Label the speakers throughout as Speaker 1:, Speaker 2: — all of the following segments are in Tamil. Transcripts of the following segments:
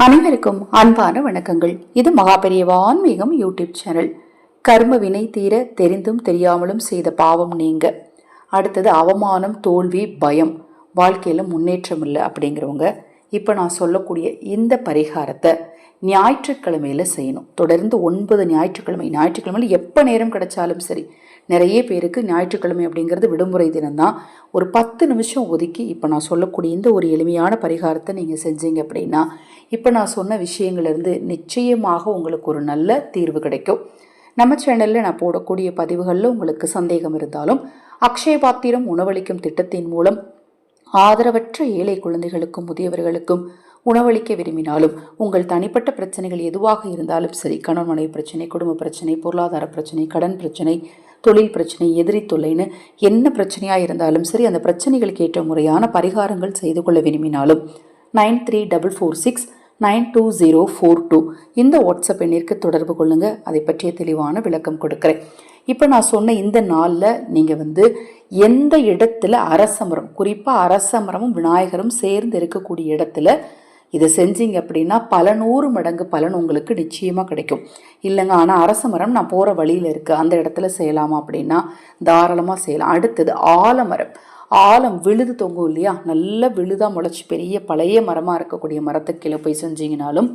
Speaker 1: அனைவருக்கும் அன்பான வணக்கங்கள். இது மகாபெரியவா ஆன்மீகம் யூடியூப் சேனல். கர்ம வினை தீர தெரிந்தும் தெரியாமலும் செய்த பாவம் நீங்க. அடுத்தது அவமானம், தோல்வி, பயம், வாழ்க்கையில முன்னேற்றம் இல்லை அப்படிங்கிறவங்க இப்போ நான் சொல்லக்கூடிய இந்த பரிகாரத்தை ஞாயிற்றுக்கிழமையில செய்யணும். தொடர்ந்து 9 ஞாயிற்றுக்கிழமையில் எப்போ நேரம் கிடைச்சாலும் சரி. நிறைய பேருக்கு ஞாயிற்றுக்கிழமை அப்படிங்கிறது விடுமுறை தினம்தான். ஒரு 10 நிமிஷம் ஒதுக்கி இப்போ நான் சொல்லக்கூடிய இந்த ஒரு எளிமையான பரிகாரத்தை நீங்கள் செஞ்சீங்க அப்படின்னா இப்போ நான் சொன்ன விஷயங்கள்லேருந்து நிச்சயமாக உங்களுக்கு ஒரு நல்ல தீர்வு கிடைக்கும். நம்ம சேனலில் நான் போடக்கூடிய பதிவுகளில் உங்களுக்கு சந்தேகம் இருந்தாலும் அக்ஷய பாத்திரம் உணவளிக்கும் திட்டத்தின் மூலம் ஆதரவற்ற ஏழை குழந்தைகளுக்கும் முதியவர்களுக்கும் உணவளிக்க விரும்பினாலும் உங்கள் தனிப்பட்ட பிரச்சனைகள் எதுவாக இருந்தாலும் சரி, கணவன் மனைவி பிரச்சனை, குடும்ப பிரச்சனை, பொருளாதார பிரச்சனை, கடன் பிரச்சனை, தொழில் பிரச்சனை, எதிரி தொல்லைன்னு என்ன பிரச்சனையாக இருந்தாலும் சரி, அந்த பிரச்சனைகளுக்கு ஏற்ற முறையான பரிகாரங்கள் செய்து கொள்ள விரும்பினாலும் 9344692042 இந்த வாட்ஸ்அப் எண்ணிற்கு தொடர்பு கொள்ளுங்க. அதை பற்றிய தெளிவான விளக்கம் கொடுக்குறேன். இப்போ நான் சொன்ன இந்த நாளில் நீங்கள் எந்த இடத்துல அரசமரம், குறிப்பாக அரசமரமும் விநாயகரும் சேர்ந்து இருக்கக்கூடிய இடத்துல இதை செஞ்சீங்க அப்படின்னா பல 100 மடங்கு பலன் உங்களுக்கு நிச்சயமாக கிடைக்கும். இல்லைங்க ஆனால் அரசமரம் நான் போகிற வழியில் இருக்குது, அந்த இடத்துல செய்யலாமா அப்படின்னா தாராளமாக செய்யலாம். அடுத்தது ஆலமரம். ஆலம் விழுது தொங்கும் இல்லையா, நல்ல விழுதாக முளைச்சி பெரிய பழைய மரமாக இருக்கக்கூடிய மரத்துக்கு கீழே போய் செஞ்சீங்கனாலும்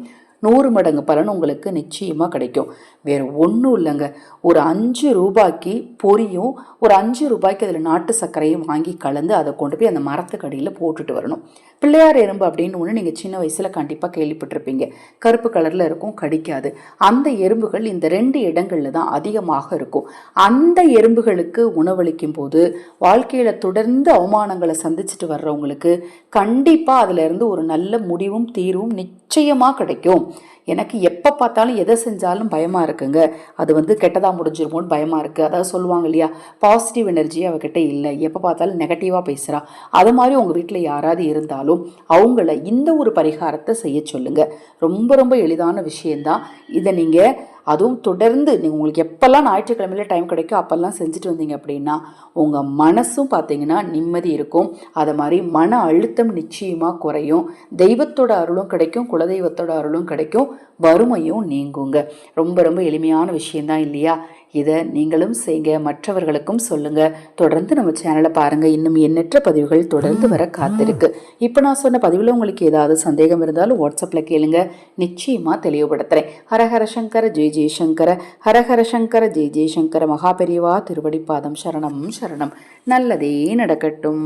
Speaker 1: 100 மடங்கு பலன் உங்களுக்கு நிச்சயமாக கிடைக்கும். வேறு ஒன்றும் இல்லைங்க, ஒரு 5 ரூபாய்க்கு பொரியும், ஒரு 5 ரூபாய்க்கு அதில் நாட்டு சர்க்கரையும் வாங்கி கலந்து அதை கொண்டு போய் அந்த மரத்துக்கு அடியில் போட்டுட்டு வரணும். பிள்ளையார் எறும்பு அப்படின்னு ஒன்று நீங்கள் சின்ன வயசில் கண்டிப்பாக கேள்விப்பட்டிருப்பீங்க. கருப்பு கலரில் இருக்கும், கடிக்காது. அந்த எறும்புகள் இந்த 2 இடங்களில் தான் அதிகமாக இருக்கும். அந்த எறும்புகளுக்கு உணவளிக்கும் போது வாழ்க்கையில் தொடர்ந்து அவமானங்களை சந்திச்சுட்டு வர்றவங்களுக்கு கண்டிப்பாக அதிலிருந்து ஒரு நல்ல முடிவும் தீர்வும் நிச்சயமாக கிடைக்கும். எனக்கு எப்போ பார்த்தாலும் எதை செஞ்சாலும் பயமாக இருக்குங்க, அது கெட்டதாக முடிஞ்சிருமோன்னு பயமாக இருக்குது. அதாவது சொல்லுவாங்க இல்லையா, பாசிட்டிவ் எனர்ஜி அவகிட்ட இல்லை, எப்போ பார்த்தாலும் நெகட்டிவாக பேசுகிறா. அது மாதிரி உங்கள் வீட்டில் யாராவது இருந்தாலும் அவங்கள இந்த ஒரு பரிகாரத்தை செய்ய சொல்லுங்கள். ரொம்ப ரொம்ப எளிதான விஷயந்தான். இதை நீங்கள் அதுவும் தொடர்ந்து உங்களுக்கு எப்போல்லாம் ஞாயிற்றுக்கிழமையில் டைம் கிடைக்கும் அப்போல்லாம் செஞ்சுட்டு வந்தீங்க அப்படின்னா உங்கள் மனசும் பார்த்தீங்கன்னா நிம்மதி இருக்கும். அது மாதிரி மன அழுத்தம் நிச்சயமாக குறையும், தெய்வத்தோட அருளும் கிடைக்கும், குலதெய்வத்தோட அருளும் கிடைக்கும், வறுமையும் நீங்குங்க. ரொம்ப ரொம்ப எளிமையான விஷயந்தான் இல்லையா? இதை நீங்களும் செய்யுங்க, மற்றவர்களுக்கும் சொல்லுங்கள். தொடர்ந்து நம்ம சேனலை பாருங்கள், இன்னும் எண்ணற்ற பதிவுகள் தொடர்ந்து வர காத்திருக்கு. இப்போ நான் சொன்ன பதிவில் உங்களுக்கு ஏதாவது சந்தேகம் இருந்தாலும் வாட்ஸ்அப்பில் கேளுங்க, நிச்சயமாக தெளிவுபடுத்துகிறேன். ஹரஹர சங்கர ஜெய் ஜெய்சங்கர, ஹரஹர சங்கர ஜெய் ஜெய்சங்கர. மகாபெரிவா திருவடிப்பாதம் சரணம் சரணம். நல்லதே நடக்கட்டும்.